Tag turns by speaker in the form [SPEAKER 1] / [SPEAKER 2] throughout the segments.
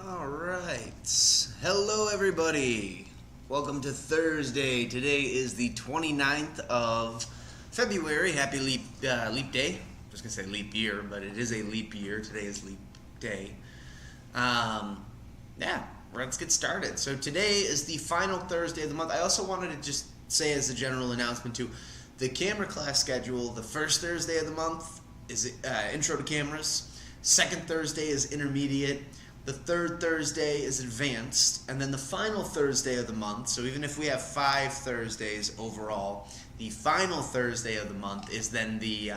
[SPEAKER 1] Alright, hello everybody, welcome to Thursday. Today is the 29th of February. Happy leap day. I was going to say leap year, but it is a leap year. Today is leap day. Let's get started. So today is the final Thursday of the month. I also wanted to just say as a general announcement too, the camera class schedule, the first Thursday of the month is intro to cameras, second Thursday is intermediate, the third Thursday is advanced, and then the final Thursday of the month, so even if we have 5 Thursdays overall, the final Thursday of the month is then the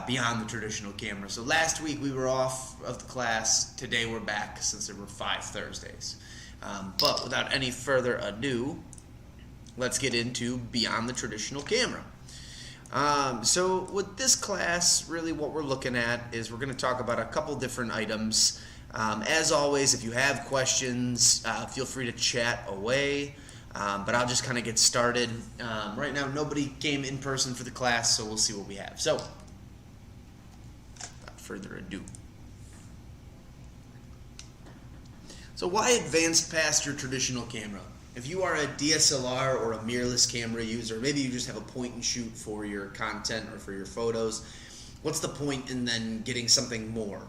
[SPEAKER 1] beyond the traditional camera. So last week we were off of the class, today we're back since there were 5 Thursdays. But without any further ado, let's get into beyond the traditional camera. So with this class, really what we're looking at is we're going to talk about a couple different items. As always, if you have questions, feel free to chat away, but I'll just kind of get started. Right now, nobody came in person for the class, so we'll see what we have. So, without further ado. So why advance past your traditional camera? If you are a DSLR or a mirrorless camera user, maybe you just have a point and shoot for your content or for your photos, what's the point in then getting something more?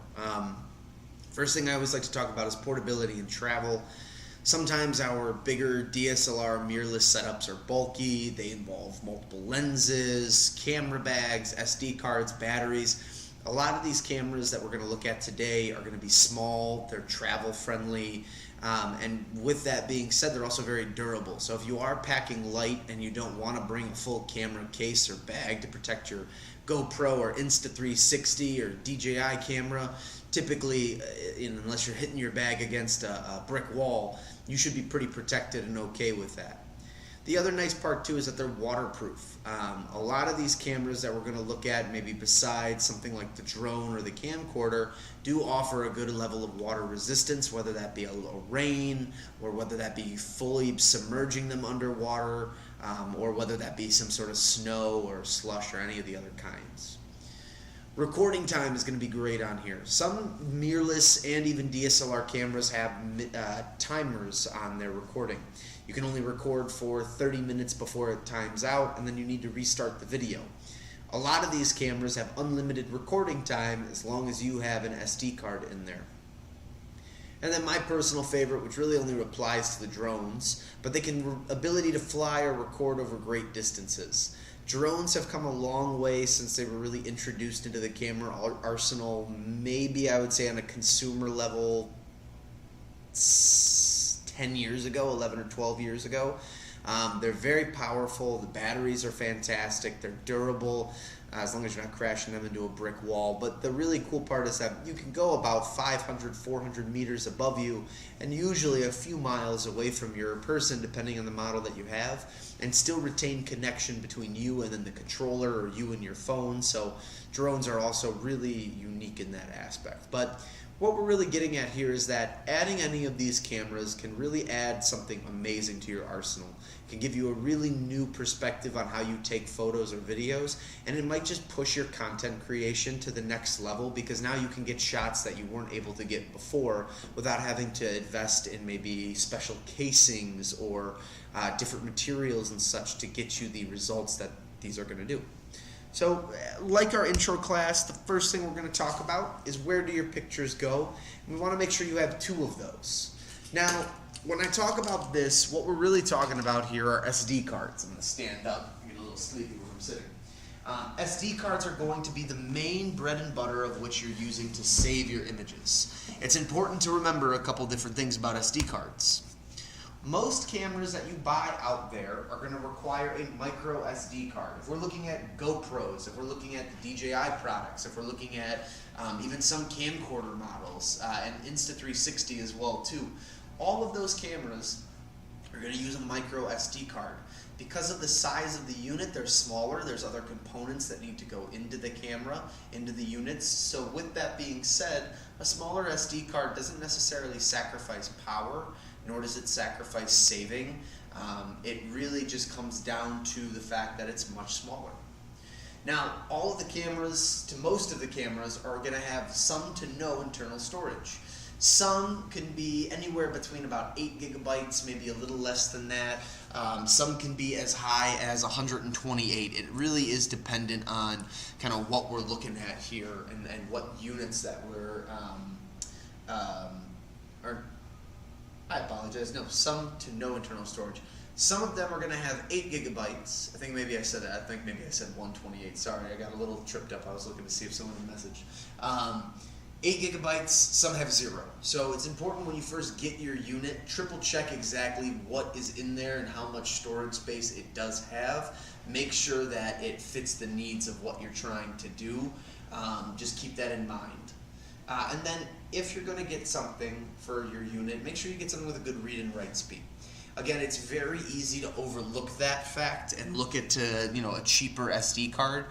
[SPEAKER 1] First thing I always like to talk about is portability and travel. Sometimes our bigger DSLR mirrorless setups are bulky, they involve multiple lenses, camera bags, SD cards, batteries. A lot of these cameras that we're going to look at today are going to be small, they're travel friendly, and with that being said, they're also very durable. So if you are packing light and you don't want to bring a full camera case or bag to protect your GoPro or Insta360 or DJI camera, typically, unless you're hitting your bag against a brick wall, you should be pretty protected and okay with that. The other nice part too is that they're waterproof. A lot of these cameras that we're going to look at, maybe besides something like the drone or the camcorder, do offer a good level of water resistance, whether that be a rain or whether that be fully submerging them underwater, or whether that be some sort of snow or slush or any of the other kinds. Recording time is going to be great on here. Some mirrorless and even DSLR cameras have timers on their recording. You can only record for 30 minutes before it times out, and then you need to restart the video. A lot of these cameras have unlimited recording time as long as you have an SD card in there. And then my personal favorite, which really only applies to the drones, but they can ability to fly or record over great distances. Drones have come a long way since they were really introduced into the camera arsenal, maybe I would say on a consumer level 10 years ago, 11 or 12 years ago. They're very powerful, the batteries are fantastic, they're durable, as long as you're not crashing them into a brick wall. But the really cool part is that you can go about 500, 400 meters above you and usually a few miles away from your person, depending on the model that you have, and still retain connection between you and then the controller or you and your phone. So drones are also really unique in that aspect. But what we're really getting at here is that adding any of these cameras can really add something amazing to your arsenal. It can give you a really new perspective on how you take photos or videos, and it might just push your content creation to the next level because now you can get shots that you weren't able to get before without having to invest in maybe special casings or different materials and such to get you the results that these are going to do. So, like our intro class, the first thing we're going to talk about is where do your pictures go? And we want to make sure you have 2 of those. Now, when I talk about this, what we're really talking about here are SD cards. I'm going to stand up and get a little sleepy where I'm sitting. SD cards are going to be the main bread and butter of which you're using to save your images. It's important to remember a couple different things about SD cards. Most cameras that you buy out there are going to require a micro SD card. If we're looking at GoPros, if we're looking at the DJI products, if we're looking at even some camcorder models, and Insta360 as well too, all of those cameras are going to use a micro SD card. Because of the size of the unit, they're smaller. There's other components that need to go into the camera, into the units. So with that being said, a smaller SD card doesn't necessarily sacrifice power, nor does it sacrifice saving. It really just comes down to the fact that it's much smaller. Now, all of the cameras, to most of the cameras, are going to have some to no internal storage. Some can be anywhere between about 8 gigabytes, maybe a little less than that. Some can be as high as 128. It really is dependent on kind of what we're looking at here and what units that we're, or I apologize, no, some to no internal storage. Some of them are going to have 8 gigabytes. I think maybe I said 128. Sorry, I got a little tripped up. I was looking to see if someone had messaged. 8 gigabytes, some have 0. So it's important when you first get your unit, triple check exactly what is in there and how much storage space it does have. Make sure that it fits the needs of what you're trying to do. Just keep that in mind. And then if you're going to get something for your unit, make sure you get something with a good read and write speed. Again, it's very easy to overlook that fact and look at a cheaper SD card.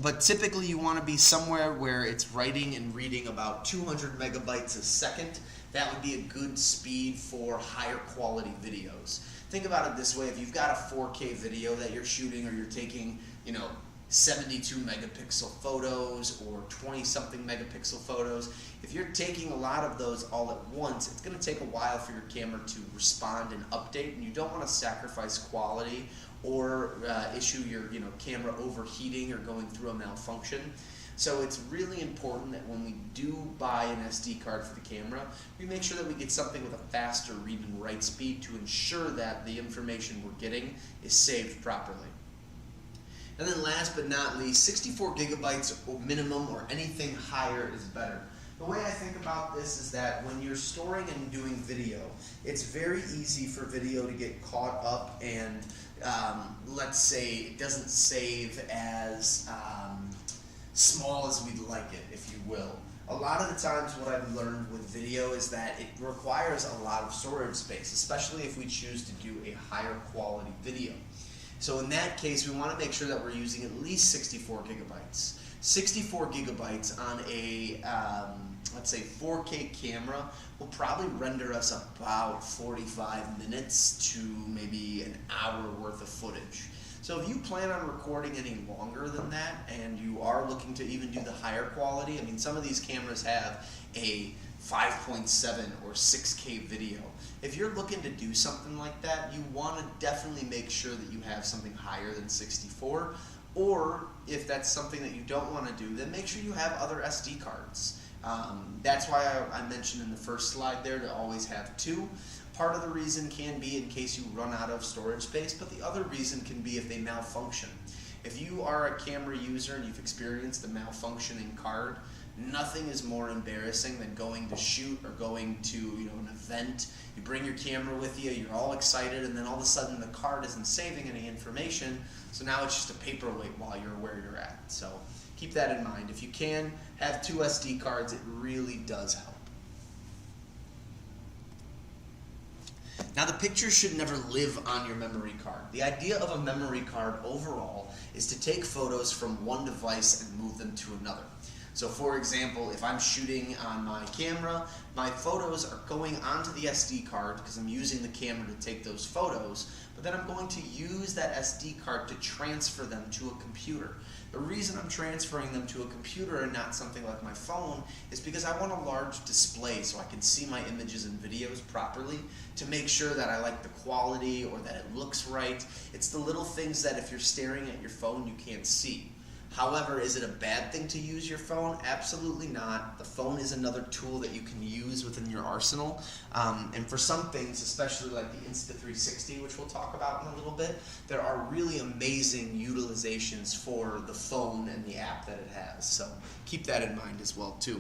[SPEAKER 1] But typically you want to be somewhere where it's writing and reading about 200 megabytes a second. That would be a good speed for higher quality videos. Think about it this way: if you've got a 4K video that you're shooting, or you're taking, 72 megapixel photos or 20 something megapixel photos, if you're taking a lot of those all at once, it's going to take a while for your camera to respond and update, and you don't want to sacrifice quality or issue your camera overheating or going through a malfunction. So it's really important that when we do buy an SD card for the camera, we make sure that we get something with a faster read and write speed to ensure that the information we're getting is saved properly. And then last but not least, 64 gigabytes minimum, or anything higher is better. The way I think about this is that when you're storing and doing video, it's very easy for video to get caught up and let's say it doesn't save as small as we'd like it, if you will. A lot of the times what I've learned with video is that it requires a lot of storage space, especially if we choose to do a higher quality video. So in that case, we want to make sure that we're using at least 64 gigabytes. 64 gigabytes on a, let's say 4K camera will probably render us about 45 minutes to maybe an hour worth of footage. So if you plan on recording any longer than that, and you are looking to even do the higher quality, I mean, some of these cameras have a 5.7 or 6K video. If you're looking to do something like that, you want to definitely make sure that you have something higher than 64, or if that's something that you don't want to do, then make sure you have other SD cards. That's why I mentioned in the first slide there to always have 2. Part of the reason can be in case you run out of storage space, but the other reason can be if they malfunction. If you are a camera user and you've experienced a malfunctioning card, nothing is more embarrassing than going to shoot or going to an event. You bring your camera with you, you're all excited, and then all of a sudden the card isn't saving any information, so now it's just a paperweight while you're where you're at. So keep that in mind. If you can have 2 SD cards, it really does help. Now, the pictures should never live on your memory card. The idea of a memory card overall is to take photos from one device and move them to another. So for example, if I'm shooting on my camera, my photos are going onto the SD card because I'm using the camera to take those photos, but then I'm going to use that SD card to transfer them to a computer. The reason I'm transferring them to a computer and not something like my phone is because I want a large display so I can see my images and videos properly, to make sure that I like the quality or that it looks right. It's the little things that if you're staring at your phone you can't see. However, is it a bad thing to use your phone? Absolutely not. The phone is another tool that you can use within your arsenal. And for some things, especially like the Insta360, which we'll talk about in a little bit, there are really amazing utilizations for the phone and the app that it has. So keep that in mind as well too.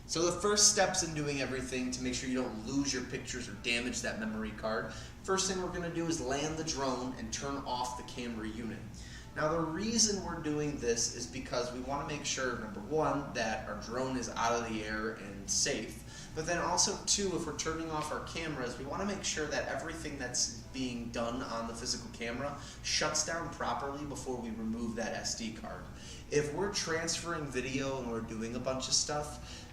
[SPEAKER 1] So the first steps in doing everything to make sure you don't lose your pictures or damage that memory card, first thing we're going to do is land the drone and turn off the camera unit. Now the reason we're doing this is because we want to make sure, number one, that our drone is out of the air and safe. But then also, two, if we're turning off our cameras, we want to make sure that everything that's being done on the physical camera shuts down properly before we remove that SD card. If we're transferring video and we're doing a bunch of stuff,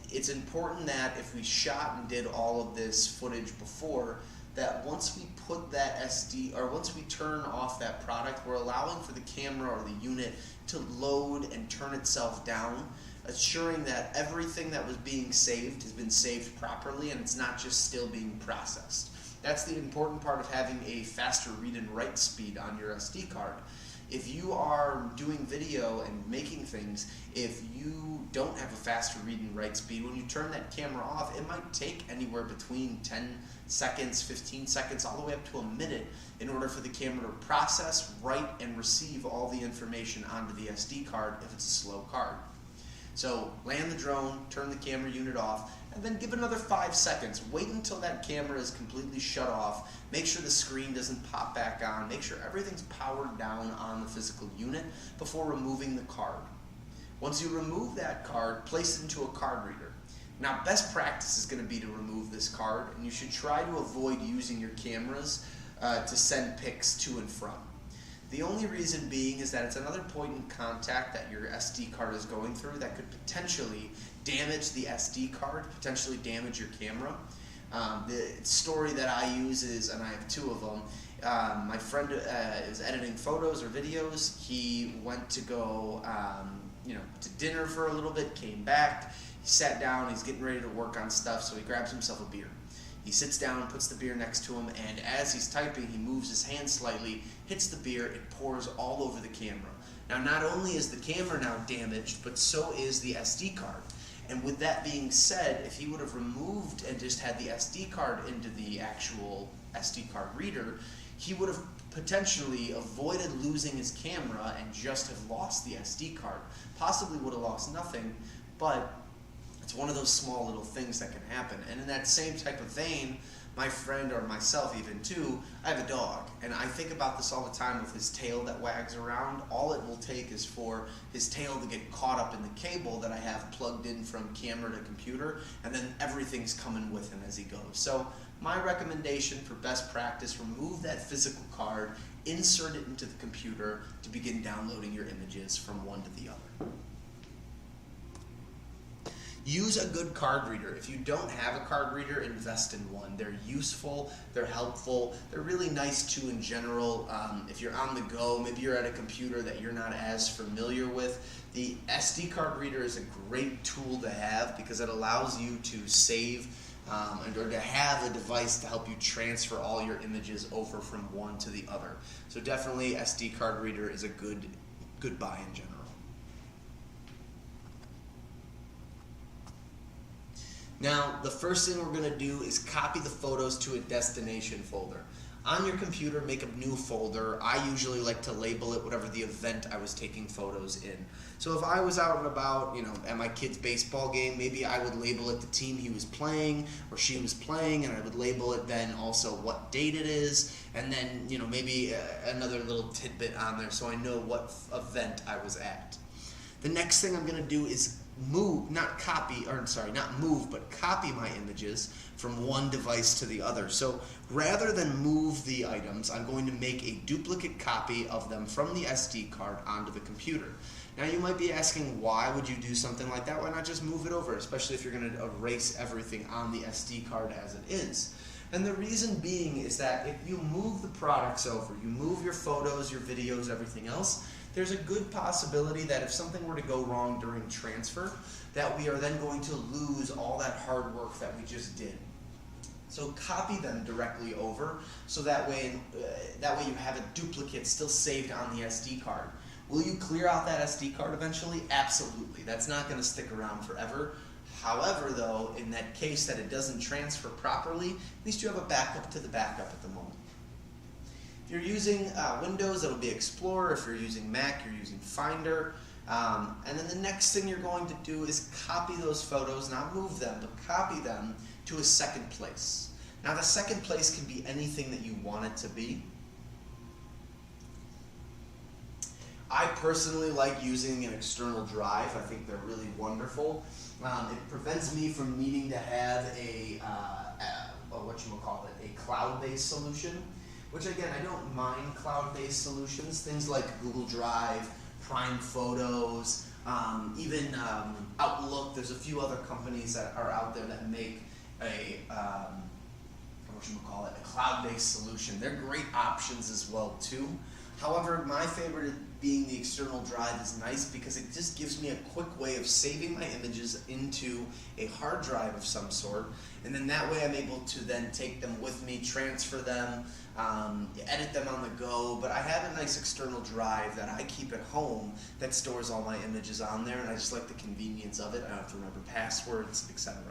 [SPEAKER 1] it's important that if we shot and did all of this footage before, that once we put that SD, or once we turn off that product, we're allowing for the camera or the unit to load and turn itself down assuring that everything that was being saved has been saved properly and it's not just still being processed. That's the important part of having a faster read and write speed on your SD card. If you are doing video and making things, if you don't have a faster read and write speed, when you turn that camera off, it might take anywhere between 10 seconds, 15 seconds, all the way up to a minute in order for the camera to process, write, and receive all the information onto the SD card if it's a slow card. So land the drone, turn the camera unit off, and then give another 5 seconds. Wait until that camera is completely shut off. Make sure the screen doesn't pop back on. Make sure everything's powered down on the physical unit before removing the card. Once you remove that card, place it into a card reader. Now, best practice is going to be to remove this card, and you should try to avoid using your cameras to send pics to and from. The only reason being is that it's another point in contact that your SD card is going through that could potentially damage the SD card, potentially damage your camera. The story that I use is, and I have 2 of them, my friend is editing photos or videos. He went to go to dinner for a little bit, came back, he sat down, he's getting ready to work on stuff, so he grabs himself a beer. He sits down, puts the beer next to him, and as he's typing, he moves his hand slightly, hits the beer, it pours all over the camera. Now, not only is the camera now damaged, but so is the SD card. And with that being said, if he would have removed and just had the SD card into the actual SD card reader, he would have potentially avoided losing his camera and just have lost the SD card. Possibly would have lost nothing, but it's one of those small little things that can happen. And in that same type of vein, my friend, or myself even too, I have a dog, and I think about this all the time with his tail that wags around. All it will take is for his tail to get caught up in the cable that I have plugged in from camera to computer, and then everything's coming with him as he goes. So my recommendation for best practice, remove that physical card, insert it into the computer to begin downloading your images from one to the other. Use a good card reader. If you don't have a card reader, invest in one. They're useful, they're helpful, they're really nice too in general. If you're on the go, maybe you're at a computer that you're not as familiar with, the SD card reader is a great tool to have because it allows you to save or to have a device to help you transfer all your images over from one to the other. So definitely SD card reader is a good buy in general. Now, the first thing we're going to do is copy the photos to a destination folder. On your computer, make a new folder. I usually like to label it whatever the event I was taking photos in. So if I was out and about, at my kid's baseball game, maybe I would label it the team he was playing or she was playing, and I would label it then also what date it is, and then, maybe another little tidbit on there so I know what event I was at. The next thing I'm going to do is copy my images from one device to the other. So rather than move the items, I'm going to make a duplicate copy of them from the SD card onto the computer. Now you might be asking, why would you do something like that? Why not just move it over, especially if you're going to erase everything on the SD card as it is? And the reason being is that if you move the products over, you move your photos, your videos, everything else, there's a good possibility that if something were to go wrong during transfer, that we are then going to lose all that hard work that we just did. So copy them directly over, so that way you have a duplicate still saved on the SD card. Will you clear out that SD card eventually? Absolutely. That's not going to stick around forever. However, though, in that case that it doesn't transfer properly, at least you have a backup to the backup at the moment. If you're using Windows, it'll be Explorer. If you're using Mac, you're using Finder. And then the next thing you're going to do is copy those photos, not move them, but copy them to a second place. Now, the second place can be anything that you want it to be. I personally like using an external drive. I think they're really wonderful. It prevents me from needing to have a cloud-based solution. Which again, I don't mind cloud-based solutions. Things like Google Drive, Prime Photos, even Outlook. There's a few other companies that are out there that make a cloud-based solution. They're great options as well too. However, my favorite being the external drive is nice because it just gives me a quick way of saving my images into a hard drive of some sort, and then that way I'm able to then take them with me, transfer them, edit them on the go. But I have a nice external drive that I keep at home that stores all my images on there, and I just like the convenience of it. I don't have to remember passwords, etc.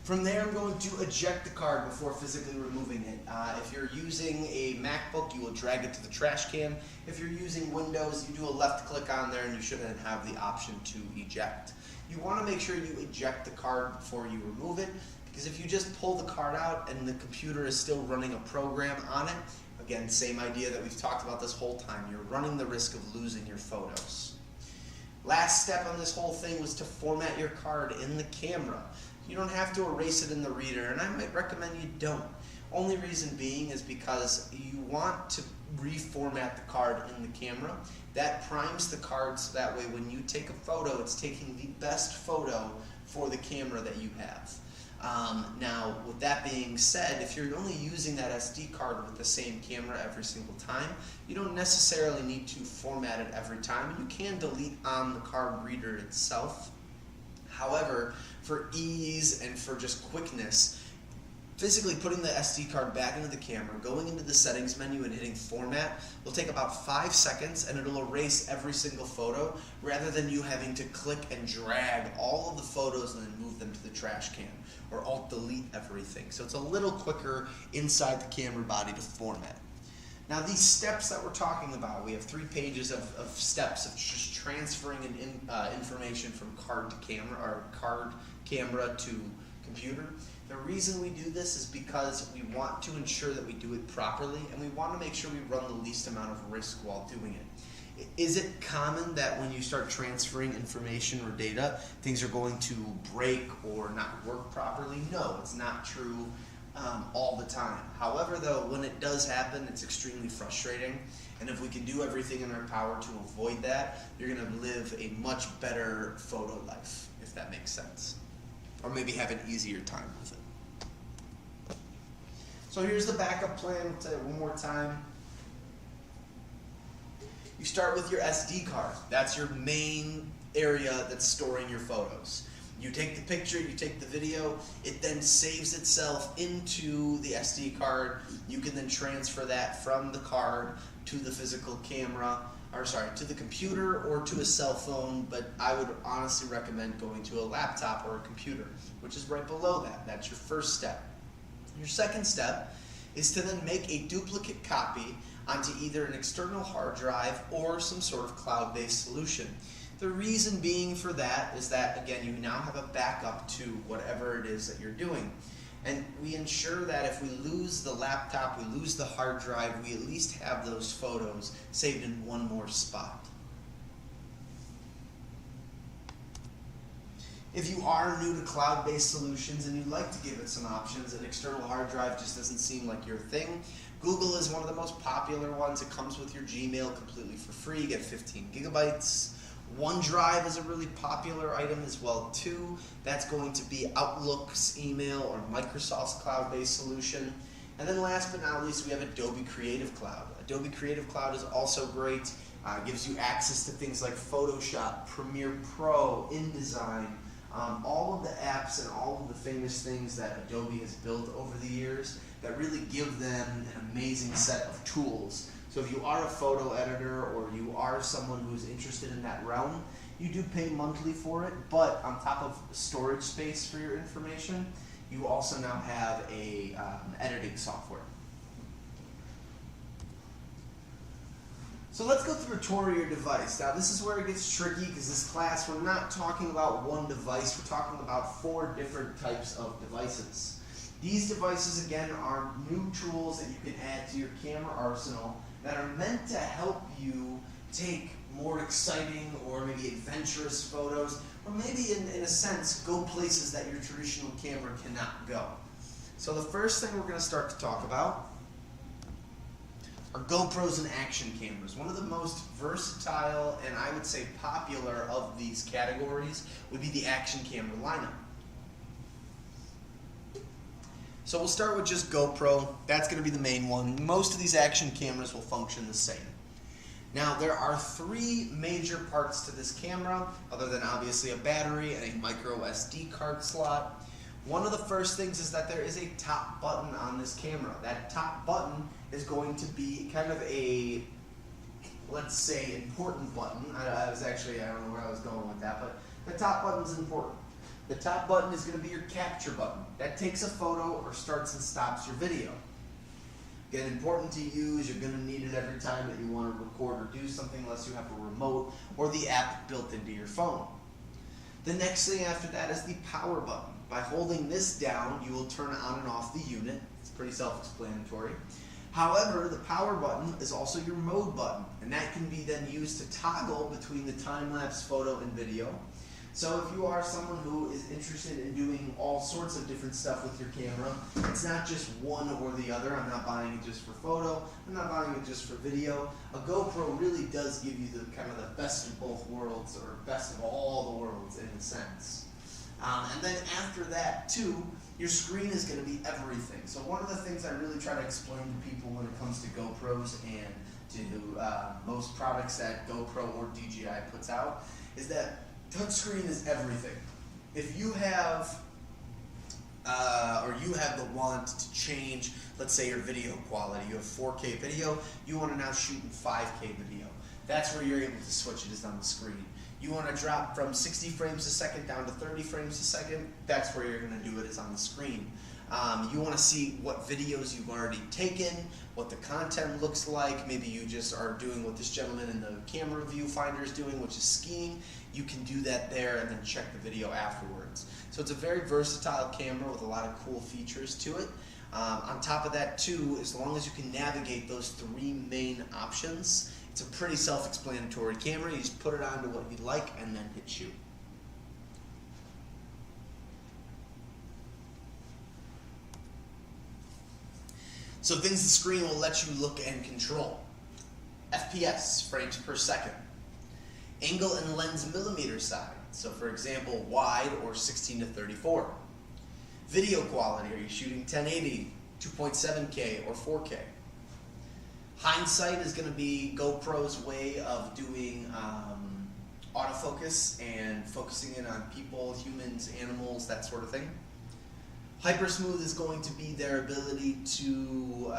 [SPEAKER 1] From there, I'm going to eject the card before physically removing it. If you're using a MacBook, you will drag it to the trash can. If you're using Windows, you do a left click on there and you should then have the option to eject. You want to make sure you eject the card before you remove it, because if you just pull the card out and the computer is still running a program on it, again, same idea that we've talked about this whole time, you're running the risk of losing your photos. Last step on this whole thing was to format your card in the camera. You don't have to erase it in the reader, and I might recommend you don't. Only reason being is because you want to reformat the card in the camera. That primes the card so that way when you take a photo, it's taking the best photo for the camera that you have. Now, with that being said, if you're only using that SD card with the same camera every single time, you don't necessarily need to format it every time, and you can delete on the card reader itself. However, for ease and for just quickness, physically putting the SD card back into the camera, going into the settings menu and hitting format will take about 5 seconds, and it'll erase every single photo rather than you having to click and drag all of the photos and then move them to the trash can or alt delete everything. So it's a little quicker inside the camera body to format. Now these steps that we're talking about, we have 3 pages of steps of just transferring information from card to camera, or card camera to computer. The reason we do this is because we want to ensure that we do it properly, and we want to make sure we run the least amount of risk while doing it. Is it common that when you start transferring information or data, things are going to break or not work properly? No, it's not true all the time. However, though, when it does happen, it's extremely frustrating, and if we can do everything in our power to avoid that, you're going to live a much better photo life, if that makes sense. Or maybe have an easier time with it. So here's the backup plan. I'll tell you one more time. You start with your SD card. That's your main area that's storing your photos. You take the picture, you take the video, it then saves itself into the SD card. You can then transfer that from the card to the physical camera, to the computer or to a cell phone, but I would honestly recommend going to a laptop or a computer, which is right below that. That's your first step. Your second step is to then make a duplicate copy onto either an external hard drive or some sort of cloud-based solution. The reason being for that is that, again, you now have a backup to whatever it is that you're doing. And we ensure that if we lose the laptop, we lose the hard drive, we at least have those photos saved in one more spot. If you are new to cloud-based solutions and you'd like to give it some options, an external hard drive just doesn't seem like your thing, Google is one of the most popular ones. It comes with your Gmail completely for free. You get 15 gigabytes. OneDrive is a really popular item as well too. That's going to be Outlook's email or Microsoft's cloud-based solution. And then last but not least, we have Adobe Creative Cloud. Adobe Creative Cloud is also great. Gives you access to things like Photoshop, Premiere Pro, InDesign, all of the apps and all of the famous things that Adobe has built over the years that really give them an amazing set of tools. So if you are a photo editor or you are someone who's interested in that realm, you do pay monthly for it, but on top of storage space for your information, you also now have a editing software. So let's go through a tour of your device. Now this is where it gets tricky because this class, we're not talking about one device, we're talking about 4 different types of devices. These devices, again, are new tools that you can add to your camera arsenal that are meant to help you take more exciting or maybe adventurous photos, or maybe in a sense go places that your traditional camera cannot go. So the first thing we're going to start to talk about are GoPros and action cameras. One of the most versatile and I would say popular of these categories would be the action camera lineup. So we'll start with just GoPro. That's going to be the main one. Most of these action cameras will function the same. Now, there are three major parts to this camera, other than obviously a battery and a micro SD card slot. One of the first things is that there is a top button on this camera. That top button is going to be kind of a, let's say, important button. I don't know where I was going with that, but the top button is important. The top button is going to be your capture button. That takes a photo or starts and stops your video. Again, important to use. You're going to need it every time that you want to record or do something, unless you have a remote or the app built into your phone. The next thing after that is the power button. By holding this down, you will turn on and off the unit. It's pretty self-explanatory. However, the power button is also your mode button, and that can be then used to toggle between the time-lapse photo and video. So if you are someone who is interested in doing all sorts of different stuff with your camera, it's not just one or the other. I'm not buying it just for photo. I'm not buying it just for video. A GoPro really does give you the kind of the best of both worlds, or best of all the worlds in a sense. And then after that too, your screen is going to be everything. So one of the things I really try to explain to people when it comes to GoPros and to most products that GoPro or DJI puts out is that touchscreen is everything. If you have, the want to change, let's say your video quality, you have 4K video, you want to now shoot in 5K video. That's where you're able to switch it, is on the screen. You want to drop from 60 frames a second down to 30 frames a second, that's where you're going to do it, is on the screen. You want to see what videos you've already taken, what the content looks like. Maybe you just are doing what this gentleman in the camera viewfinder is doing, which is skiing. You can do that there and then check the video afterwards. So it's a very versatile camera with a lot of cool features to it. On top of that too, as long as you can navigate those three main options, it's a pretty self-explanatory camera. You just put it on to what you like and then hit shoot. So things the screen will let you look and control. FPS, frames per second. Angle and lens millimeter side. So for example, wide or 16 to 34. Video quality, are you shooting 1080, 2.7K, or 4K? Hindsight is going to be GoPro's way of doing autofocus and focusing in on people, humans, animals, that sort of thing. Hypersmooth is going to be their ability to,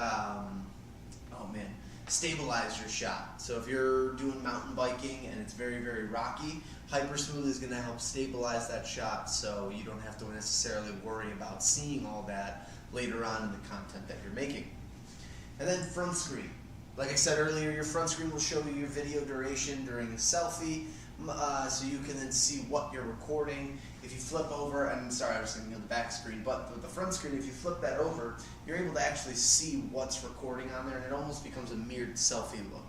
[SPEAKER 1] stabilize your shot. So if you're doing mountain biking and it's very, very rocky, Hypersmooth is going to help stabilize that shot, so you don't have to necessarily worry about seeing all that later on in the content that you're making. And then front screen. Like I said earlier, your front screen will show you your video duration during a selfie, so you can then see what you're recording. If you flip over, and sorry, I was thinking of the back screen, but with the front screen, if you flip that over, you're able to actually see what's recording on there, and it almost becomes a mirrored selfie look.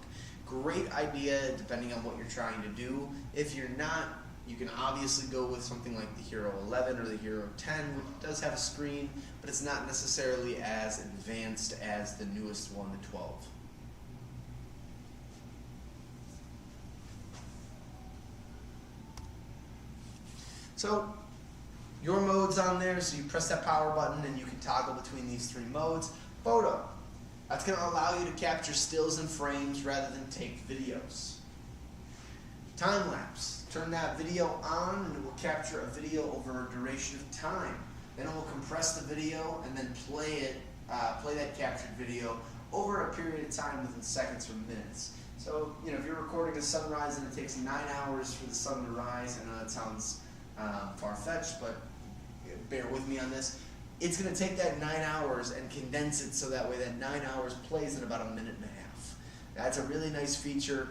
[SPEAKER 1] Great idea depending on what you're trying to do. If you're not, you can obviously go with something like the Hero 11 or the Hero 10, which does have a screen, but it's not necessarily as advanced as the newest one, the 12. So your mode's on there, so you press that power button and you can toggle between these three modes. Photo. That's going to allow you to capture stills and frames rather than take videos. Time lapse. Turn that video on and it will capture a video over a duration of time. Then it will compress the video and then play that captured video over a period of time within seconds or minutes. So, if you're recording a sunrise and it takes 9 hours for the sun to rise, I know that sounds far-fetched, but bear with me on this. It's going to take that 9 hours and condense it so that way that 9 hours plays in about a minute and a half. That's a really nice feature.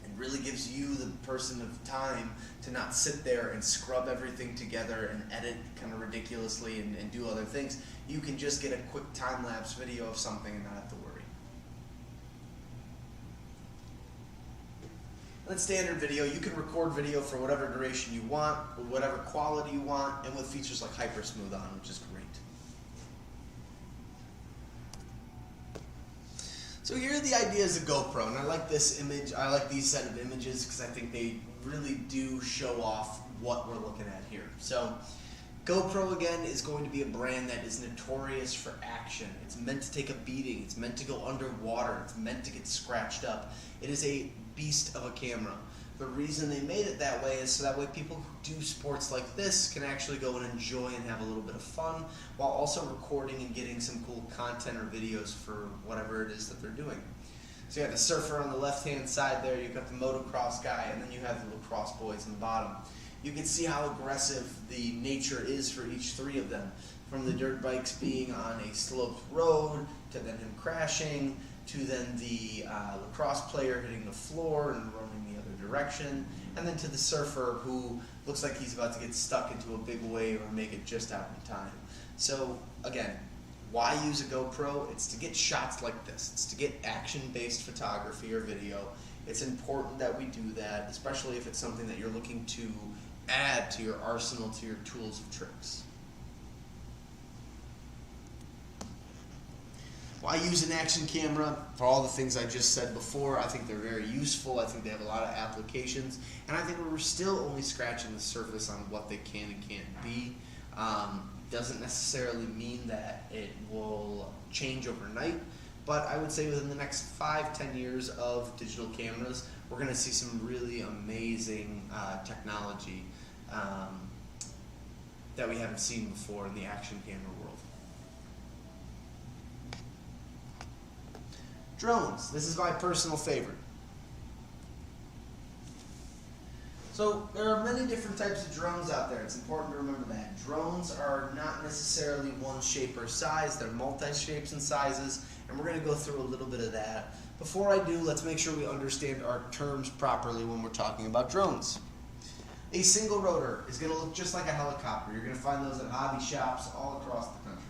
[SPEAKER 1] It really gives you, the person, of time to not sit there and scrub everything together and edit kind of ridiculously and do other things. You can just get a quick time-lapse video of something and not have to worry. Then standard video, you can record video for whatever duration you want, with whatever quality you want, and with features like Hypersmooth on, which is great. So here are the ideas of GoPro, and I like this image, I like these set of images because I think they really do show off what we're looking at here. So GoPro, again, is going to be a brand that is notorious for action. It's meant to take a beating. It's meant to go underwater. It's meant to get scratched up. It is a beast of a camera. The reason they made it that way is so that way people who do sports like this can actually go and enjoy and have a little bit of fun while also recording and getting some cool content or videos for whatever it is that they're doing. So you have the surfer on the left-hand side there, you've got the motocross guy, and then you have the lacrosse boys on the bottom. You can see how aggressive the nature is for each three of them, from the dirt bikes being on a sloped road, to then him crashing, to then the lacrosse player hitting the floor and running the other direction, and then to the surfer who looks like he's about to get stuck into a big wave or make it just out in time. So again, why use a GoPro? It's to get shots like this. It's to get action-based photography or video. It's important that we do that, especially if it's something that you're looking to add to your arsenal, to your tools of tricks. Why use an action camera? For all the things I just said before, I think they're very useful. I think they have a lot of applications, and I think we're still only scratching the surface on what they can and can't be. Doesn't necessarily mean that it will change overnight, but I would say within the next 5-10 years of digital cameras, we're going to see some really amazing technology that we haven't seen before in the action camera world. Drones. This is my personal favorite. So there are many different types of drones out there. It's important to remember that. Drones are not necessarily one shape or size. They're multi-shapes and sizes, and we're going to go through a little bit of that. Before I do, let's make sure we understand our terms properly when we're talking about drones. A single rotor is going to look just like a helicopter. You're going to find those at hobby shops all across the country.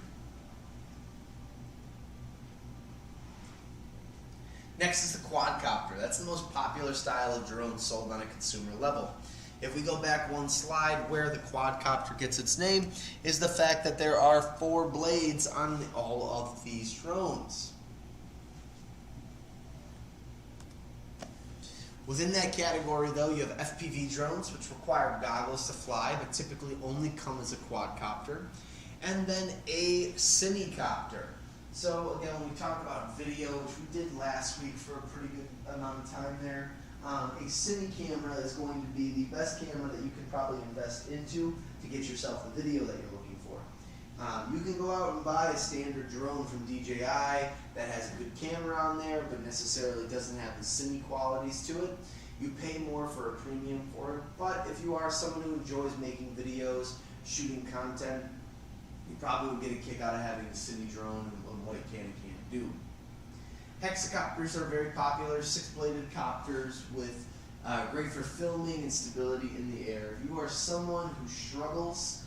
[SPEAKER 1] Next is the quadcopter. That's the most popular style of drone sold on a consumer level. If we go back one slide, where the quadcopter gets its name is the fact that there are 4 blades on all of these drones. Within that category, though, you have FPV drones, which require goggles to fly, but typically only come as a quadcopter, and then a cinecopter. So again, when we talk about video, which we did last week for a pretty good amount of time there, a cine camera is going to be the best camera that you can probably invest into to get yourself the video that you're looking for. You can go out and buy a standard drone from DJI that has a good camera on there, but necessarily doesn't have the cine qualities to it. You pay more for a premium for it, but if you are someone who enjoys making videos, shooting content, you probably will get a kick out of having a cine drone and what it can and can't do. Hexacopters are very popular, 6-bladed copters with great for filming and stability in the air. If you are someone who struggles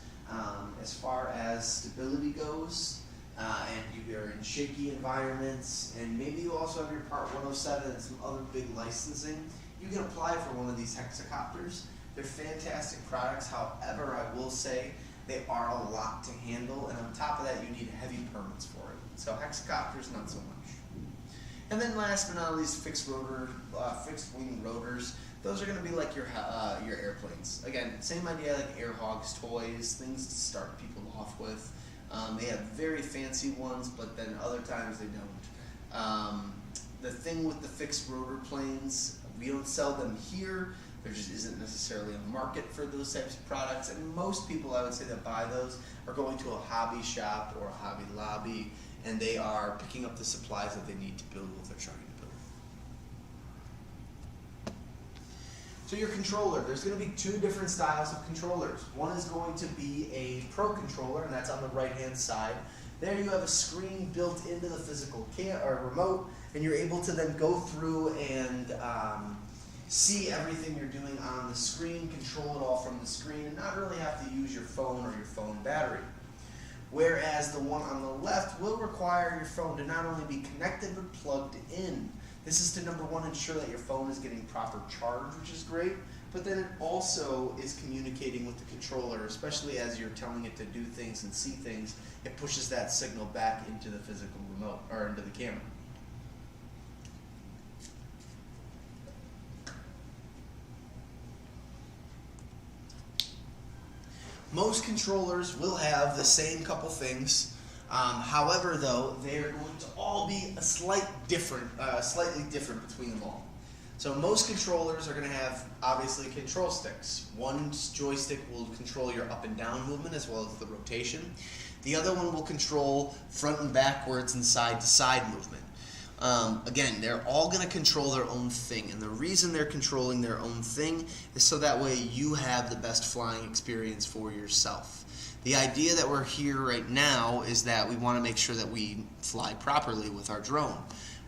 [SPEAKER 1] as far as stability goes, and you are in shaky environments, and maybe you also have your Part 107 and some other big licensing, you can apply for one of these hexacopters. They're fantastic products. However, I will say they are a lot to handle, and on top of that, you need heavy permits for it. So hexacopters, not so much. And then last but not least, fixed wing rotors. Those are going to be like your airplanes. Again, same idea like air hogs, toys, things to start people off with. They have very fancy ones, but then other times they don't. The thing with the fixed rotor planes, we don't sell them here. There just isn't necessarily a market for those types of products, and most people, I would say, that buy those are going to a hobby shop or a Hobby Lobby, and they are picking up the supplies that they need to build what they're trying to build. So your controller, there's going to be 2 different styles of controllers. One is going to be a Pro controller, and that's on the right-hand side. There you have a screen built into the physical remote, and you're able to then go through and see everything you're doing on the screen, control it all from the screen, and not really have to use your phone or your phone battery. Whereas the one on the left will require your phone to not only be connected but plugged in. This is to, number one, ensure that your phone is getting proper charge, which is great, but then it also is communicating with the controller, especially as you're telling it to do things and see things. It pushes that signal back into the physical remote, or into the camera. Most controllers will have the same couple things. However, though, they're going to all be slightly different between them all. So most controllers are going to have, obviously, control sticks. One joystick will control your up and down movement as well as the rotation. The other one will control front and backwards and side to side movement. Again, they're all going to control their own thing, and the reason they're controlling their own thing is so that way you have the best flying experience for yourself. The idea that we're here right now is that we want to make sure that we fly properly with our drone.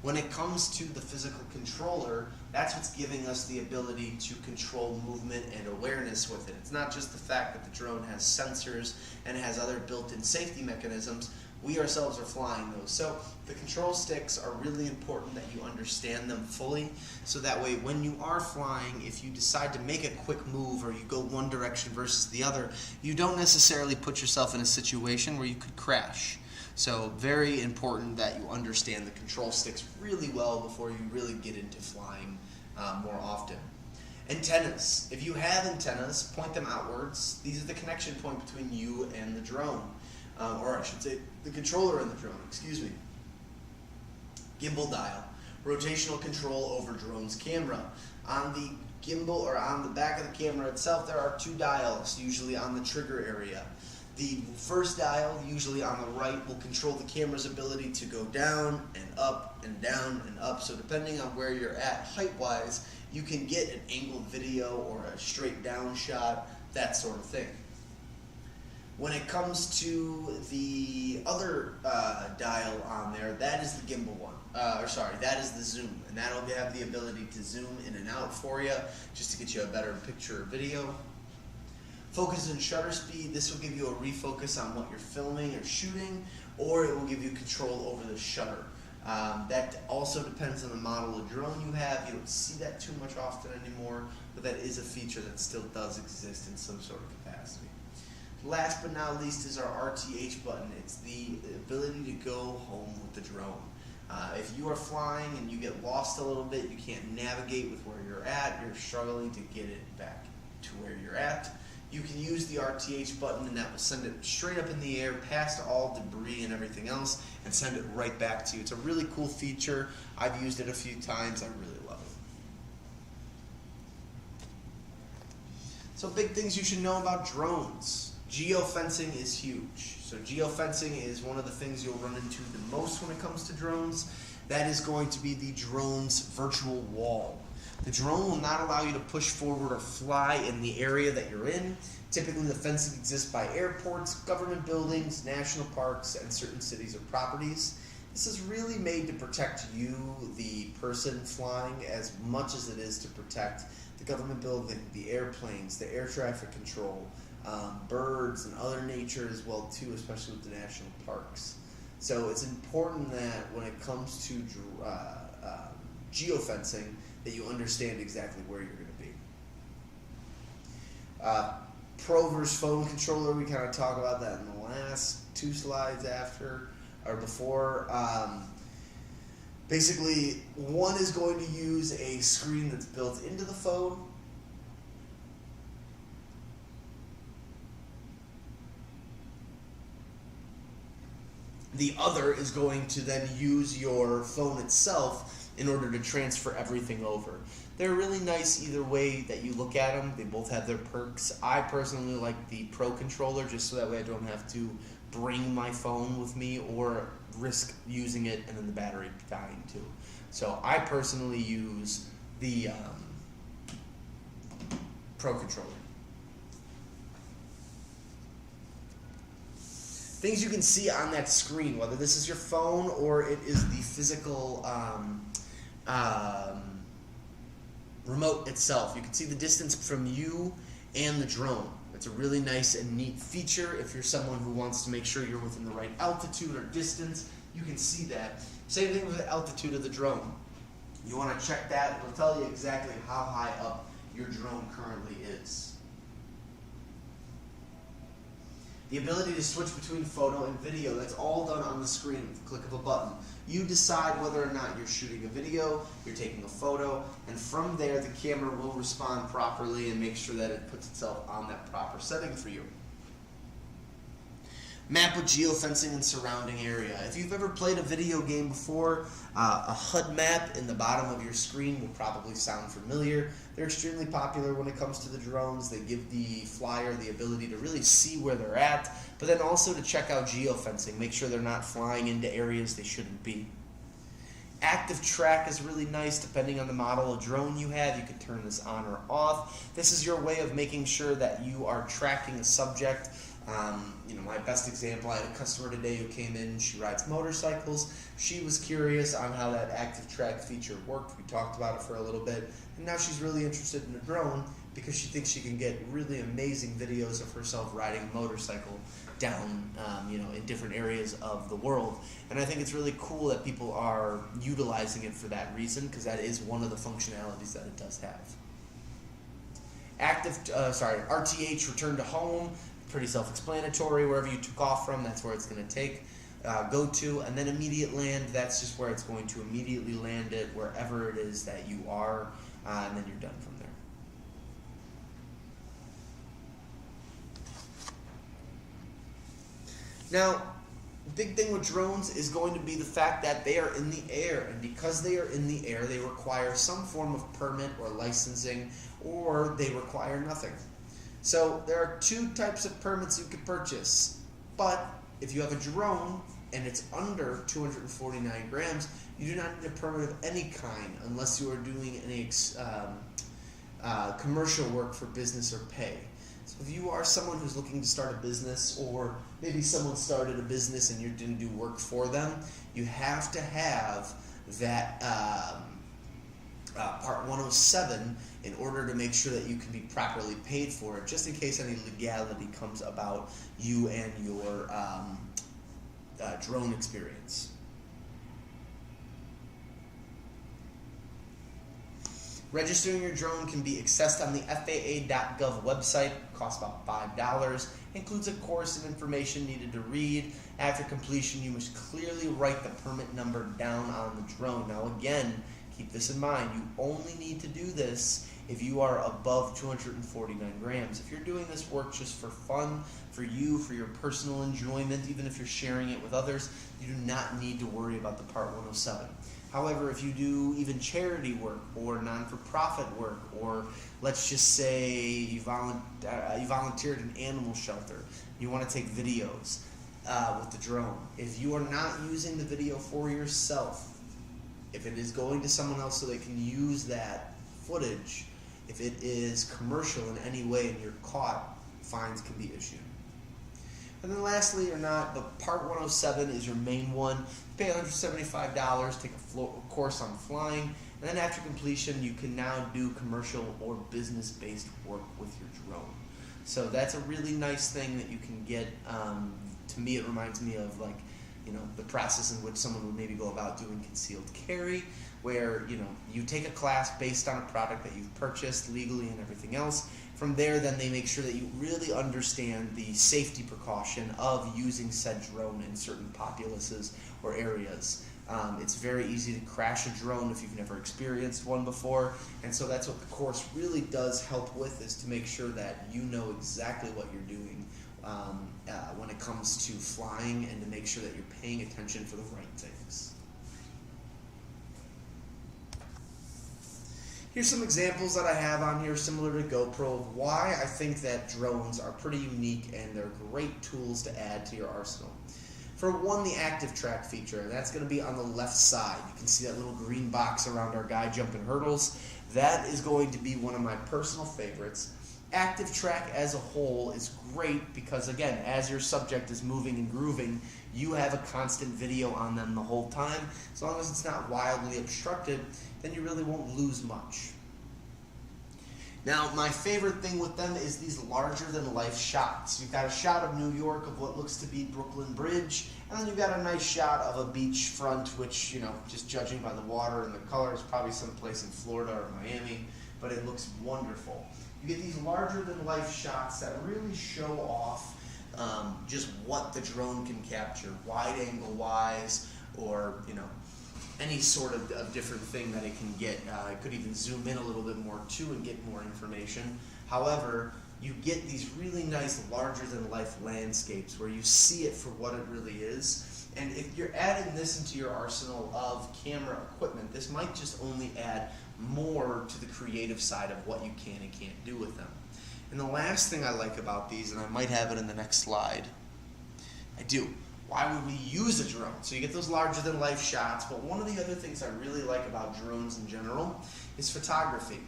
[SPEAKER 1] When it comes to the physical controller, that's what's giving us the ability to control movement and awareness with it. It's not just the fact that the drone has sensors and has other built-in safety mechanisms. We ourselves are flying those. So the control sticks are really important that you understand them fully, so that way when you are flying, if you decide to make a quick move or you go one direction versus the other, you don't necessarily put yourself in a situation where you could crash. So very important that you understand the control sticks really well before you really get into flying more often. Antennas. If you have antennas, point them outwards. These are the connection point between you and the drone. Or I should say the controller and the drone, excuse me. Gimbal dial. Rotational control over drone's camera. On the gimbal, or on the back of the camera itself, there are two dials, usually on the trigger area. The first dial, usually on the right, will control the camera's ability to go down and up and down and up. So depending on where you're at height-wise, you can get an angled video or a straight down shot, that sort of thing. When it comes to the other dial on there, that is the gimbal one. That is the zoom, and that'll have the ability to zoom in and out for you, just to get you a better picture or video. Focus and shutter speed, this will give you a refocus on what you're filming or shooting, or it will give you control over the shutter. That also depends on the model of drone you have. You don't see that too much often anymore, but that is a feature that still does exist in some sort of capacity. Last but not least is our RTH button. It's the ability to go home with the drone. If you are flying and you get lost a little bit, you can't navigate with where you're at, you're struggling to get it back to where you're at, you can use the RTH button, and that will send it straight up in the air past all debris and everything else and send it right back to you. It's a really cool feature. I've used it a few times. I really love it. So big things you should know about drones. Geofencing is huge. So geofencing is one of the things you'll run into the most when it comes to drones. That is going to be the drone's virtual wall. The drone will not allow you to push forward or fly in the area that you're in. Typically the fencing exists by airports, government buildings, national parks, and certain cities or properties. This is really made to protect you, the person flying, as much as it is to protect the government building, the airplanes, the air traffic control, birds and other nature as well too, especially with the national parks. So it's important that when it comes to geofencing, that you understand exactly where you're going to be. Pro versus phone controller, we kind of talk about that in the last two slides before. Basically, one is going to use a screen that's built into the phone. The other is going to then use your phone itself in order to transfer everything over. They're really nice either way that you look at them. They both have their perks. I personally like the Pro controller just so that way I don't have to bring my phone with me or risk using it and then the battery dying too. So I personally use the Pro controller. Things you can see on that screen, whether this is your phone or it is the physical remote itself. You can see the distance from you and the drone. It's a really nice and neat feature. If you're someone who wants to make sure you're within the right altitude or distance, you can see that. Same thing with the altitude of the drone. You want to check that. It'll tell you exactly how high up your drone currently is. The ability to switch between photo and video, that's all done on the screen with the click of a button. You decide whether or not you're shooting a video, you're taking a photo, and from there the camera will respond properly and make sure that it puts itself on that proper setting for you. Map with geofencing and surrounding area. If you've ever played a video game before, a HUD map in the bottom of your screen will probably sound familiar. They're extremely popular when it comes to the drones. They give the flyer the ability to really see where they're at, but then also to check out geofencing, make sure they're not flying into areas they shouldn't be. Active track is really nice. Depending on the model of drone you have, you can turn this on or off. This is your way of making sure that you are tracking a subject. My best example, I had a customer today who came in, she rides motorcycles. She was curious on how that active track feature worked. We talked about it for a little bit, and now she's really interested in a drone because she thinks she can get really amazing videos of herself riding a motorcycle down, in different areas of the world. And I think it's really cool that people are utilizing it for that reason, because that is one of the functionalities that it does have. RTH, return to home. Pretty self-explanatory. Wherever you took off from, that's where it's going to go to. And then immediate land, that's just where it's going to immediately land it wherever it is that you are, and then you're done from there. Now, the big thing with drones is going to be the fact that they are in the air, and because they are in the air, they require some form of permit or licensing, or they require nothing. So there are two types of permits you could purchase, but if you have a drone and it's under 249 grams, you do not need a permit of any kind unless you are doing any commercial work for business or pay. So if you are someone who's looking to start a business, or maybe someone started a business and you didn't do work for them, you have to have that Part 107 in order to make sure that you can be properly paid for it, just in case any legality comes about you and your drone experience. Registering your drone can be accessed on the FAA.gov website. It costs about $5. Includes a course and information needed to read. After completion, you must clearly write the permit number down on the drone. Now again, keep this in mind. You only need to do this if you are above 249 grams. If you're doing this work just for fun, for you, for your personal enjoyment, even if you're sharing it with others, you do not need to worry about the Part 107. However, if you do even charity work or non-for-profit work, or let's just say you volunteered at an animal shelter, you want to take videos with the drone. If you are not using the video for yourself, if it is going to someone else so they can use that footage, if it is commercial in any way and you're caught, fines can be issued. And then lastly, or not, the Part 107 is your main one. You pay $175, take a course on flying, and then after completion, you can now do commercial or business-based work with your drone. So that's a really nice thing that you can get. To me, it reminds me of the process in which someone would maybe go about doing concealed carry, where you take a class based on a product that you've purchased legally and everything else. From there, then they make sure that you really understand the safety precaution of using said drone in certain populaces or areas. It's very easy to crash a drone if you've never experienced one before, and so that's what the course really does help with, is to make sure that you know exactly what you're doing when it comes to flying, and to make sure that you're paying attention for the right things. Here's some examples that I have on here similar to GoPro of why I think that drones are pretty unique and they're great tools to add to your arsenal. For one, the active track feature. That's going to be on the left side. You can see that little green box around our guy jumping hurdles. That is going to be one of my personal favorites. Active track as a whole is great because, again, as your subject is moving and grooving, you have a constant video on them the whole time. As long as it's not wildly obstructed, then you really won't lose much. Now, my favorite thing with them is these larger-than-life shots. You've got a shot of New York of what looks to be Brooklyn Bridge, and then you've got a nice shot of a beachfront, which, just judging by the water and the color, is probably someplace in Florida or Miami, but it looks wonderful. You get these larger-than-life shots that really show off just what the drone can capture, wide-angle-wise, or, any sort of different thing that it can get. It could even zoom in a little bit more too and get more information. However, you get these really nice larger-than-life landscapes where you see it for what it really is. And if you're adding this into your arsenal of camera equipment, this might just only add more to the creative side of what you can and can't do with them. And the last thing I like about these, and I might have it in the next slide, I do. Why would we use a drone? So you get those larger-than-life shots, but one of the other things I really like about drones in general is photography.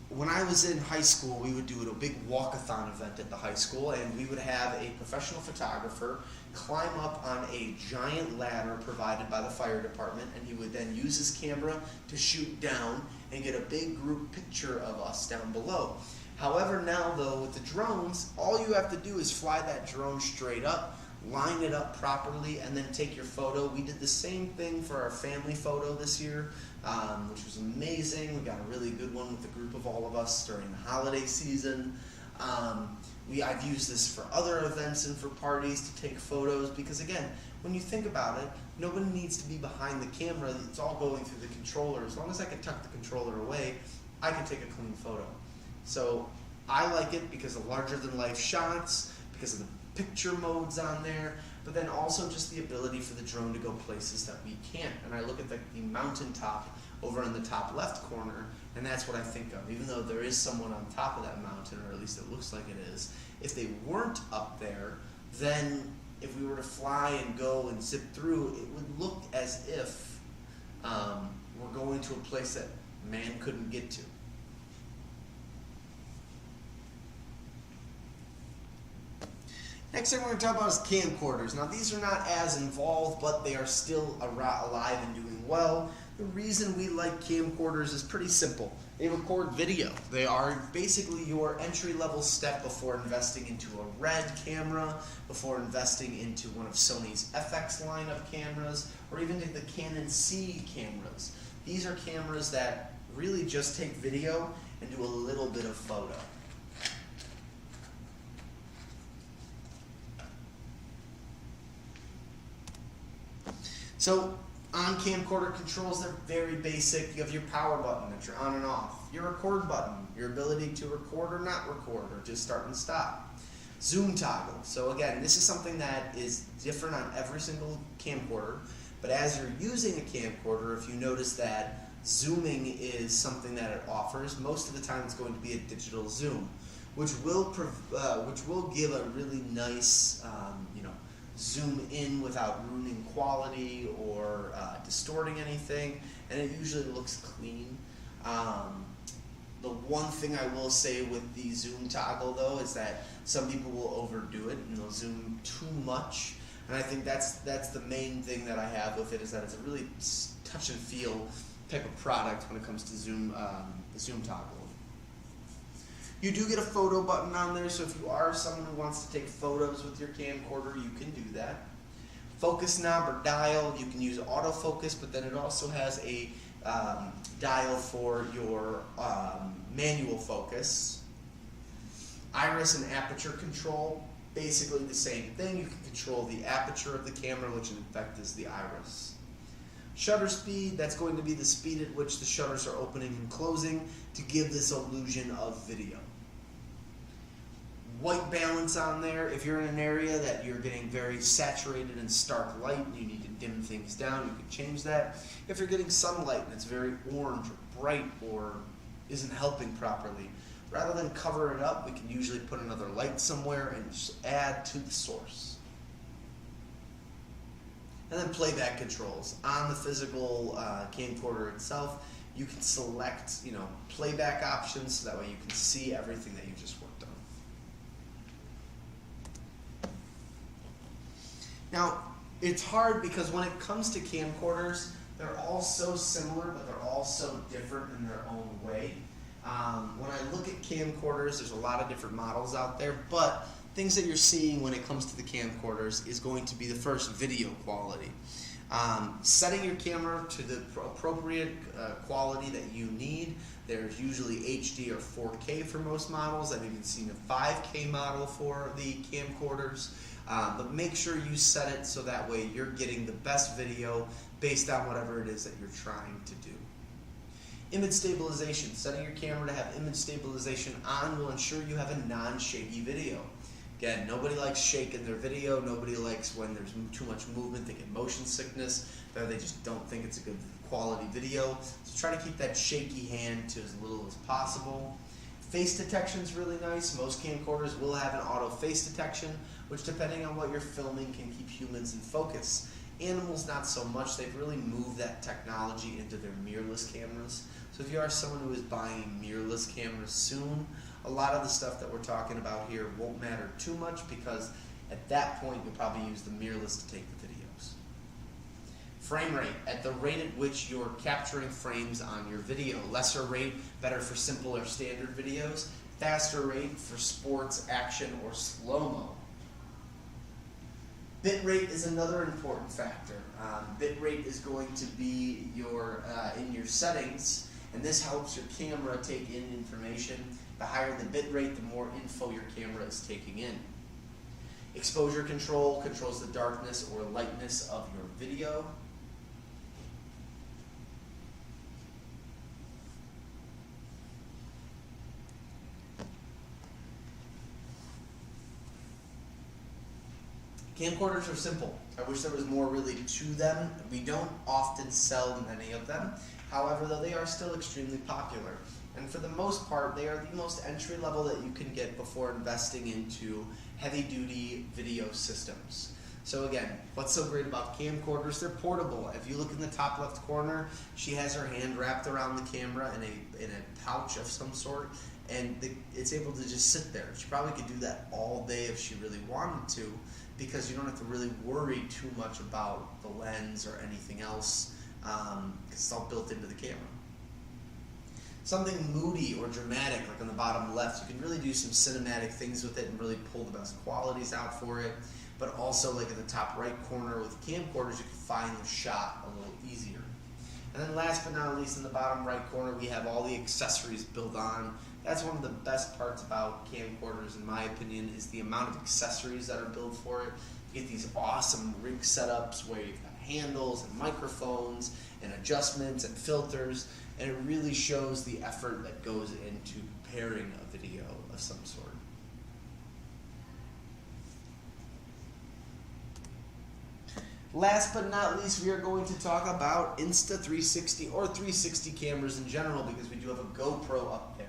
[SPEAKER 1] When I was in high school, we would do a big walkathon event at the high school, and we would have a professional photographer climb up on a giant ladder provided by the fire department, and he would then use his camera to shoot down and get a big group picture of us down below. However, now though, with the drones, all you have to do is fly that drone straight up, line it up properly, and then take your photo. We did the same thing for our family photo this year, which was amazing. We got a really good one with a group of all of us during the holiday season. I've used this for other events and for parties to take photos because, again, when you think about it, nobody needs to be behind the camera. It's all going through the controller. As long as I can tuck the controller away, I can take a clean photo. So I like it because of larger-than-life shots, because of the picture modes on there, but then also just the ability for the drone to go places that we can't. And I look at the mountaintop over in the top left corner, and that's what I think of. Even though there is someone on top of that mountain, or at least it looks like it is, if they weren't up there, then if we were to fly and go and zip through, it would look as if we're going to a place that man couldn't get to. Next thing we're going to talk about is camcorders. Now these are not as involved, but they are still alive and doing well. The reason we like camcorders is pretty simple. They record video. They are basically your entry-level step before investing into a RED camera, before investing into one of Sony's FX line of cameras, or even the Canon C cameras. These are cameras that really just take video and do a little bit of photo. So on camcorder controls, they're very basic. You have your power button that you're on and off, your record button, your ability to record or not record, or just start and stop. Zoom toggle. So again, this is something that is different on every single camcorder, but as you're using a camcorder, if you notice that zooming is something that it offers, most of the time it's going to be a digital zoom, which will give a really nice, zoom in without ruining quality or distorting anything, and it usually looks clean. The one thing I will say with the zoom toggle though is that some people will overdo it and they'll zoom too much, and I think that's the main thing that I have with it, is that it's a really touch and feel type of product when it comes to zoom, the zoom toggle. You do get a photo button on there, so if you are someone who wants to take photos with your camcorder, you can do that. Focus knob or dial, you can use autofocus, but then it also has a dial for your manual focus. Iris and aperture control, basically the same thing. You can control the aperture of the camera, which in effect is the iris. Shutter speed, that's going to be the speed at which the shutters are opening and closing to give this illusion of video. White balance on there, if you're in an area that you're getting very saturated and stark light and you need to dim things down, you can change that. If you're getting sunlight and it's very orange or bright or isn't helping properly, rather than cover it up, we can usually put another light somewhere and just add to the source. And then playback controls. On the physical camcorder itself, you can select, playback options so that way you can see everything that you just worked on. Now, it's hard because when it comes to camcorders, they're all so similar, but they're all so different in their own way. When I look at camcorders, there's a lot of different models out there, but things that you're seeing when it comes to the camcorders is going to be the first video quality. Setting your camera to the appropriate quality that you need. There's usually HD or 4K for most models. I've even seen a 5K model for the camcorders. But make sure you set it so that way you're getting the best video based on whatever it is that you're trying to do. Image stabilization. Setting your camera to have image stabilization on will ensure you have a non-shaky video. Again, nobody likes shake in their video. Nobody likes when there's too much movement. They get motion sickness. Or they just don't think it's a good quality video. So try to keep that shaky hand to as little as possible. Face detection is really nice. Most camcorders will have an auto face detection, which depending on what you're filming can keep humans in focus. Animals not so much. They've really moved that technology into their mirrorless cameras. So if you are someone who is buying mirrorless cameras soon, a lot of the stuff that we're talking about here won't matter too much, because at that point you'll probably use the mirrorless to take the videos. Frame rate, at the rate at which you're capturing frames on your video. Lesser rate, better for simple or standard videos. Faster rate for sports, action, or slow-mo. Bit rate is another important factor. Bit rate is going to be in your settings, and this helps your camera take in information. The higher the bit rate, the more info your camera is taking in. Exposure control controls the darkness or lightness of your video. Camcorders are simple. I wish there was more really to them. We don't often sell many of them. However, though, they are still extremely popular. And for the most part, they are the most entry level that you can get before investing into heavy duty video systems. So again, what's so great about camcorders? They're portable. If you look in the top left corner, she has her hand wrapped around the camera in a pouch of some sort, and it's able to just sit there. She probably could do that all day if she really wanted to, because you don't have to really worry too much about the lens or anything else, because it's all built into the camera. Something moody or dramatic, like on the bottom left, you can really do some cinematic things with it and really pull the best qualities out for it. But also, like in the top right corner with camcorders, you can find the shot a little easier. And then last but not least, in the bottom right corner, we have all the accessories built on. That's one of the best parts about camcorders, in my opinion, is the amount of accessories that are built for it. You get these awesome rig setups where you've got handles and microphones and adjustments and filters, and it really shows the effort that goes into preparing a video of some sort. Last but not least, we are going to talk about Insta360 or 360 cameras in general, because we do have a GoPro up there.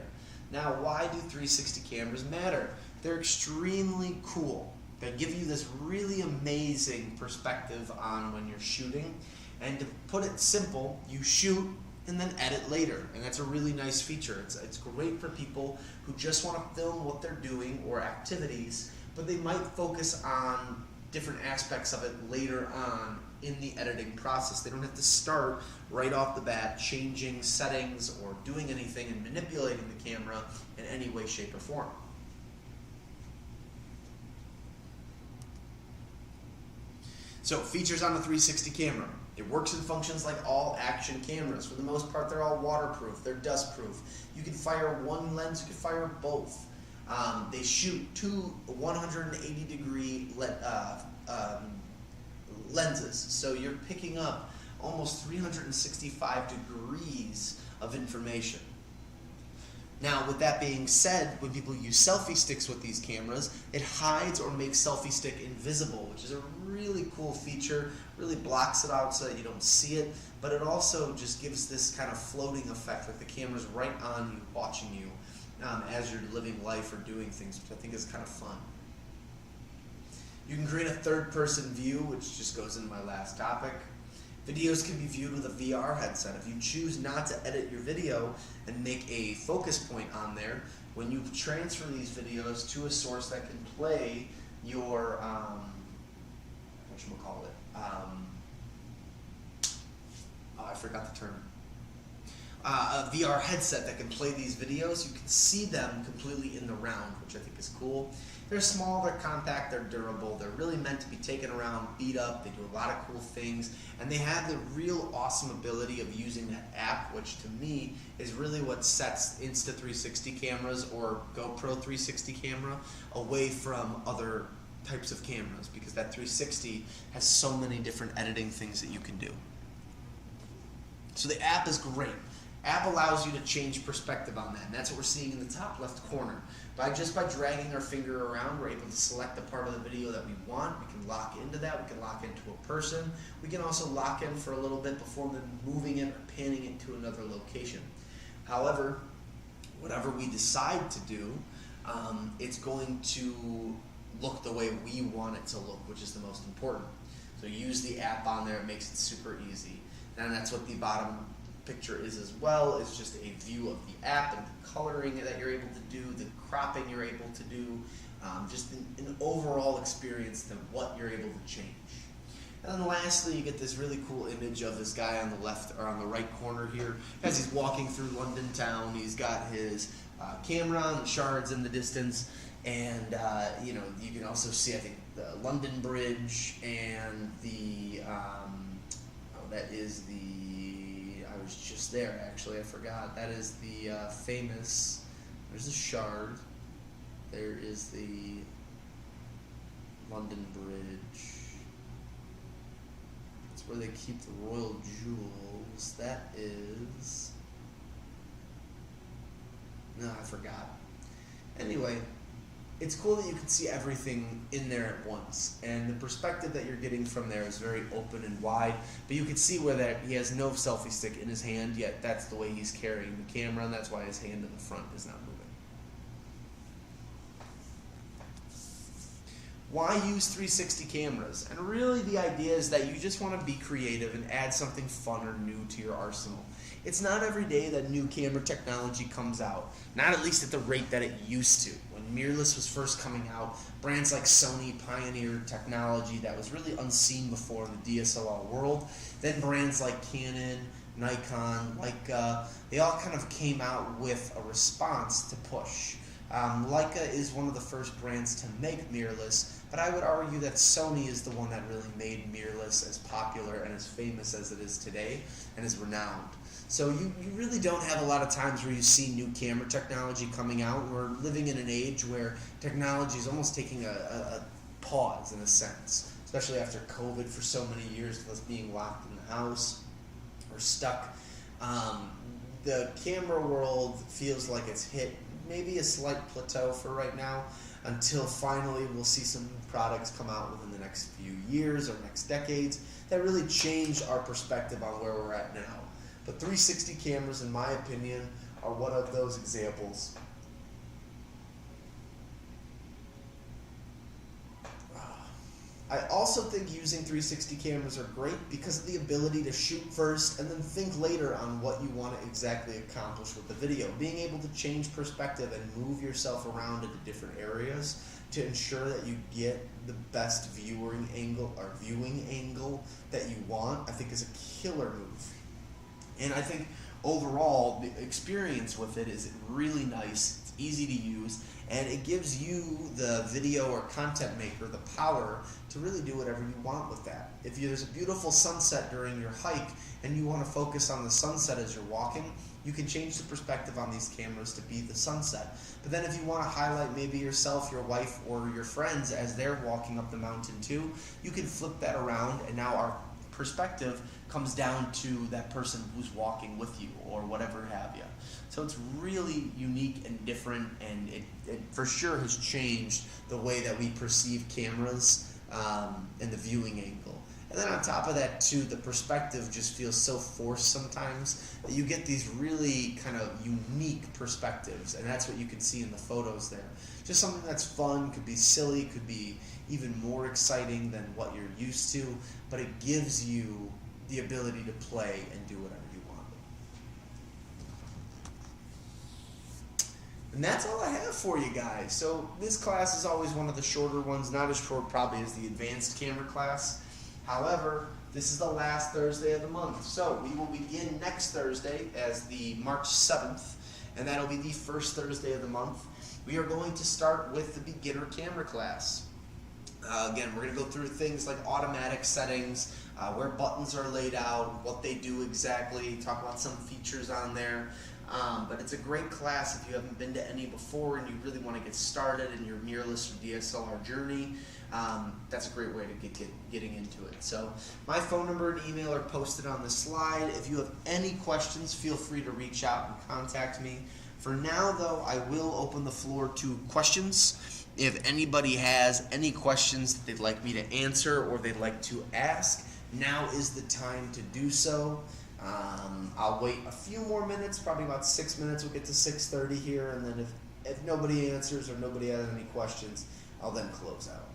[SPEAKER 1] Now, why do 360 cameras matter? They're extremely cool. They give you this really amazing perspective on when you're shooting. And to put it simple, you shoot and then edit later. And that's a really nice feature. It's great for people who just want to film what they're doing or activities, but they might focus on different aspects of it later on in the editing process. They don't have to start right off the bat changing settings or doing anything and manipulating the camera in any way, shape, or form. So, features on the 360 camera. It works and functions like all action cameras. For the most part, they're all waterproof, they're dustproof. You can fire one lens, you can fire both. They shoot two 180-degree lenses, so you're picking up almost 365 degrees of information. Now, with that being said, when people use selfie sticks with these cameras, it hides or makes selfie stick invisible, which is a really cool feature. Really blocks it out so that you don't see it, but it also just gives this kind of floating effect, like the camera's right on you, watching you as you're living life or doing things, which I think is kind of fun. You can create a third-person view, which just goes into my last topic. Videos can be viewed with a VR headset. If you choose not to edit your video and make a focus point on there, when you transfer these videos to a source that can play your, I forgot the term. A VR headset that can play these videos, you can see them completely in the round, which I think is cool. They're small, they're compact, they're durable, they're really meant to be taken around, beat up, they do a lot of cool things, and they have the real awesome ability of using that app, which to me is really what sets Insta360 cameras or GoPro 360 camera away from other types of cameras, because that 360 has so many different editing things that you can do. So the app is great. App allows you to change perspective on that, and that's what we're seeing in the top left corner. Just by dragging our finger around, we're able to select the part of the video that we want. We can lock into that. We can lock into a person. We can also lock in for a little bit before then moving it or panning it to another location. However, whatever we decide to do, it's going to look the way we want it to look, which is the most important. So use the app on there. It makes it super easy. And that's what the bottom picture is as well. It's just a view of the app and the coloring that you're able to do, the cropping you're able to do, just an overall experience of what you're able to change. And then lastly, you get this really cool image of this guy on the left or on the right corner here as he's walking through London town. He's got his camera and the shards in the distance, and you know, you can also see, I think, the London Bridge and the that is the, I was just there actually, I forgot, that is the famous, there's the Shard, there is the London Bridge, that's where they keep the royal jewels, that is, no, I forgot. Anyway, it's cool that you can see everything in there at once, and the perspective that you're getting from there is very open and wide, but you can see where that he has no selfie stick in his hand, yet that's the way he's carrying the camera, and that's why his hand in the front is not moving. Why use 360 cameras? And really the idea is that you just want to be creative and add something fun or new to your arsenal. It's not every day that new camera technology comes out, not at least at the rate that it used to. When mirrorless was first coming out, brands like Sony pioneered technology that was really unseen before in the DSLR world. Then brands like Canon, Nikon, Leica, they all kind of came out with a response to push. Leica is one of the first brands to make mirrorless, but I would argue that Sony is the one that really made mirrorless as popular and as famous as it is today and is renowned. So you really don't have a lot of times where you see new camera technology coming out. We're living in an age where technology is almost taking a pause in a sense, especially after COVID for so many years with us being locked in the house or stuck. The camera world feels like it's hit maybe a slight plateau for right now, until finally we'll see some products come out within the next few years or next decades that really change our perspective on where we're at now. But 360 cameras, in my opinion, are one of those examples. I also think using 360 cameras are great because of the ability to shoot first and then think later on what you want to exactly accomplish with the video. Being able to change perspective and move yourself around into different areas to ensure that you get the best viewing angle that you want, I think is a killer move. And I think overall the experience with it is really nice, it's easy to use, and it gives you, the video or content maker, the power to really do whatever you want with that. If there's a beautiful sunset during your hike and you want to focus on the sunset as you're walking, you can change the perspective on these cameras to be the sunset. But then if you want to highlight maybe yourself, your wife, or your friends as they're walking up the mountain too, you can flip that around, and now our perspective comes down to that person who's walking with you or whatever have you. So it's really unique and different, and it for sure has changed the way that we perceive cameras and the viewing angle. And then on top of that too, the perspective just feels so forced sometimes that you get these really kind of unique perspectives, and that's what you can see in the photos there. Just something that's fun, could be silly, could be even more exciting than what you're used to, but it gives you the ability to play and do whatever you want. And that's all I have for you guys. So this class is always one of the shorter ones, not as short probably as the advanced camera class. However, this is the last Thursday of the month. So we will begin next Thursday as the March 7th, and that'll be the first Thursday of the month. We are going to start with the beginner camera class. Again, we're going to go through things like automatic settings, where buttons are laid out, what they do exactly, talk about some features on there. But it's a great class if you haven't been to any before and you really want to get started in your mirrorless or DSLR journey. That's a great way to getting into it. So my phone number and email are posted on the slide. If you have any questions, feel free to reach out and contact me. For now, though, I will open the floor to questions. If anybody has any questions that they'd like me to answer or they'd like to ask, now is the time to do so. I'll wait a few more minutes, probably about 6 minutes. We'll get to 6:30 here, and then if nobody answers or nobody has any questions, I'll then close out.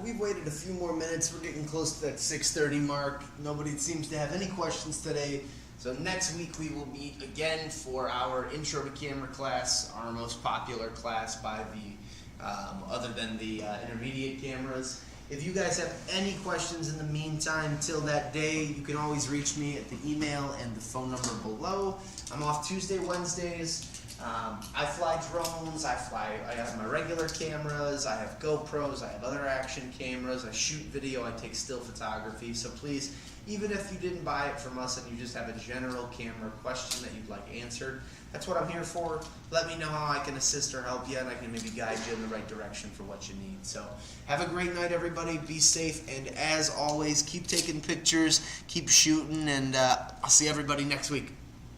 [SPEAKER 1] but we've waited a few more minutes. We're getting close to that 6:30 mark. Nobody seems to have any questions today. So next week we will meet again for our intro to camera class, our most popular class by the, other than the intermediate cameras. If you guys have any questions in the meantime till that day, you can always reach me at the email and the phone number below. I'm off Tuesday, Wednesdays. I fly drones, I have my regular cameras, I have GoPros, I have other action cameras, I shoot video, I take still photography. So please, even if you didn't buy it from us and you just have a general camera question that you'd like answered, that's what I'm here for. Let me know how I can assist or help you, and I can maybe guide you in the right direction for what you need. So have a great night, everybody. Be safe, and as always, keep taking pictures, keep shooting, and I'll see everybody next week.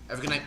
[SPEAKER 1] Have a good night.